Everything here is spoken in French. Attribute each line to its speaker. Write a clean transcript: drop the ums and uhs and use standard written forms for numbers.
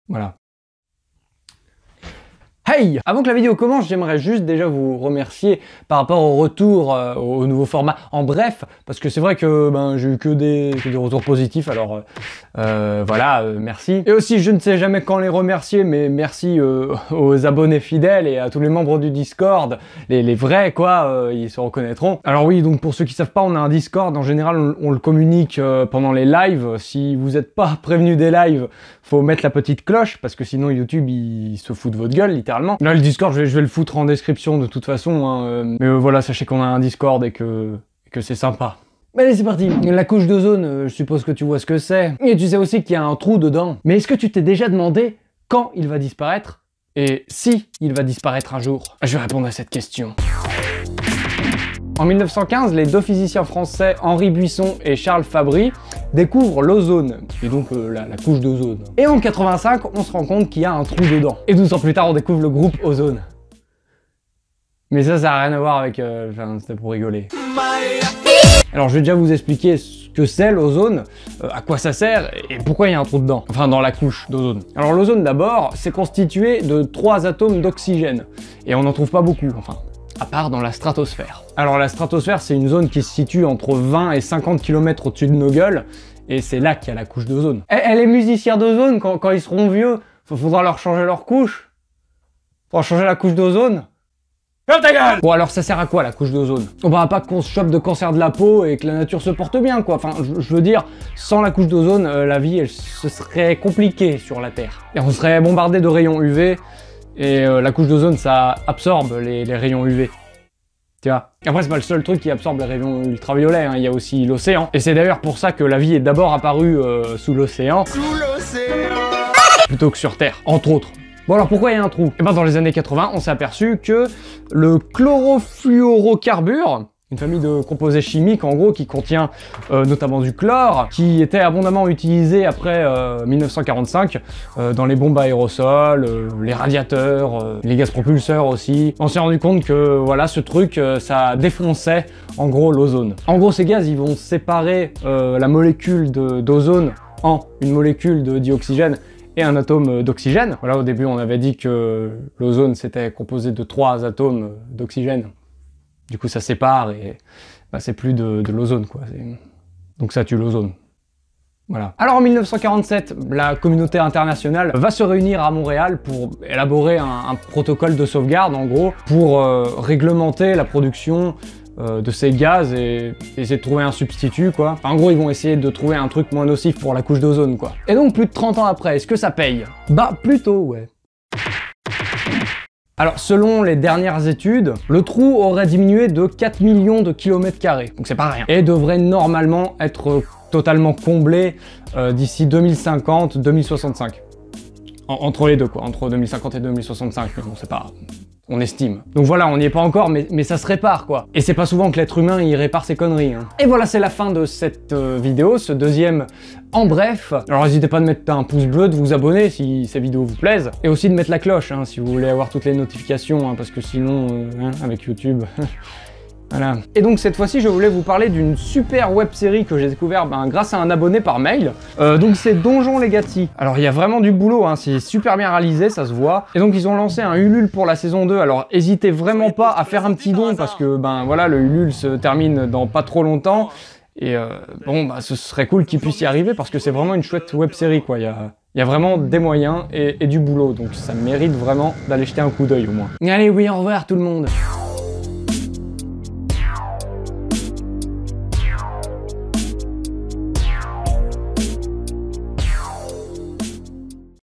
Speaker 1: Voilà. Hey! Avant que la vidéo commence, j'aimerais juste déjà vous remercier par rapport au retour au nouveau format en bref, parce que c'est vrai que j'ai eu que des retours positifs, alors voilà, merci. Et aussi, je ne sais jamais quand les remercier, mais merci aux abonnés fidèles et à tous les membres du Discord, les vrais quoi, ils se reconnaîtront. Alors oui, donc pour ceux qui savent pas, on a un Discord, en général on le communique pendant les lives. Si vous n'êtes pas prévenu des lives, faut mettre la petite cloche, parce que sinon YouTube il se fout de votre gueule, littéralement. Là le Discord, je vais le foutre en description de toute façon, hein, mais voilà, sachez qu'on a un Discord et que c'est sympa. Allez, c'est parti. La couche d'ozone, je suppose que tu vois ce que c'est. Et tu sais aussi qu'il y a un trou dedans. Mais est-ce que tu t'es déjà demandé quand il va disparaître? Et si il va disparaître un jour? Je vais répondre à cette question. En 1915, les deux physiciens français Henri Buisson et Charles Fabry découvrent l'ozone, et donc la couche d'ozone. Et en 85, on se rend compte qu'il y a un trou dedans. Et 12 ans plus tard, on découvre le groupe Ozone. Mais ça n'a rien à voir avec... c'était pour rigoler. Alors je vais déjà vous expliquer ce que c'est l'ozone, à quoi ça sert et pourquoi il y a un trou dedans, enfin dans la couche d'ozone. Alors l'ozone d'abord, c'est constitué de 3 atomes d'oxygène, et on n'en trouve pas beaucoup, enfin, à part dans la stratosphère. Alors la stratosphère, c'est une zone qui se situe entre 20 et 50 km au-dessus de nos gueules, et c'est là qu'il y a la couche d'ozone. Et les musiciens d'ozone, quand ils seront vieux, faudra leur changer leur couche. Faudra changer la couche d'ozone. Ferme ta gueule! Bon alors ça sert à quoi la couche d'ozone? On va pas qu'on se chope de cancer de la peau et que la nature se porte bien quoi. Enfin je veux dire, sans la couche d'ozone, la vie ce serait compliqué sur la Terre. Et on serait bombardé de rayons UV et la couche d'ozone ça absorbe les rayons UV. Tu vois. Après c'est pas le seul truc qui absorbe les rayons ultraviolets, hein. Il y a aussi l'océan. Et c'est d'ailleurs pour ça que la vie est d'abord apparue sous l'océan. Sous l'océan! Plutôt que sur Terre, entre autres. Bon alors pourquoi il y a un trou? Et ben dans les années 80, on s'est aperçu que le chlorofluorocarbure, une famille de composés chimiques en gros qui contient notamment du chlore, qui était abondamment utilisé après 1945 dans les bombes à aérosols, les radiateurs, les gaz propulseurs aussi. On s'est rendu compte que voilà, ce truc ça défonçait en gros l'ozone. En gros ces gaz ils vont séparer la molécule d'ozone en une molécule de dioxygène et un atome d'oxygène. Voilà, au début on avait dit que l'ozone c'était composé de 3 atomes d'oxygène. Du coup ça sépare et c'est plus de l'ozone quoi. Donc ça tue l'ozone. Voilà. Alors en 1947, la communauté internationale va se réunir à Montréal pour élaborer un protocole de sauvegarde en gros, pour réglementer la production de ces gaz et essayer de trouver un substitut quoi. Enfin, en gros ils vont essayer de trouver un truc moins nocif pour la couche d'ozone quoi. Et donc plus de 30 ans après, est-ce que ça paye? Bah plutôt ouais. Alors selon les dernières études, le trou aurait diminué de 4 millions de kilomètres carrés, donc c'est pas rien. Et devrait normalement être totalement comblé d'ici 2050-2065. Entre les deux quoi, entre 2050 et 2065, mais bon c'est pas... on estime. Donc voilà, on n'y est pas encore, mais ça se répare quoi. Et c'est pas souvent que l'être humain il répare ses conneries. Hein. Et voilà, c'est la fin de cette vidéo, ce deuxième en bref. Alors n'hésitez pas de mettre un pouce bleu, de vous abonner si ces vidéos vous plaisent. Et aussi de mettre la cloche hein, si vous voulez avoir toutes les notifications, hein, parce que sinon, avec YouTube... Voilà. Et donc cette fois-ci, je voulais vous parler d'une super web-série que j'ai découvert grâce à un abonné par mail. Donc c'est Donjon Legacy. Alors il y a vraiment du boulot, hein, c'est super bien réalisé, ça se voit. Et donc ils ont lancé un Ulule pour la saison 2. Alors n'hésitez vraiment pas à faire un petit don parce que voilà, le Ulule se termine dans pas trop longtemps. Et ce serait cool qu'ils puissent y arriver parce que c'est vraiment une chouette web-série quoi. Il y a vraiment des moyens et du boulot, donc ça mérite vraiment d'aller jeter un coup d'œil au moins. Allez oui, au revoir tout le monde.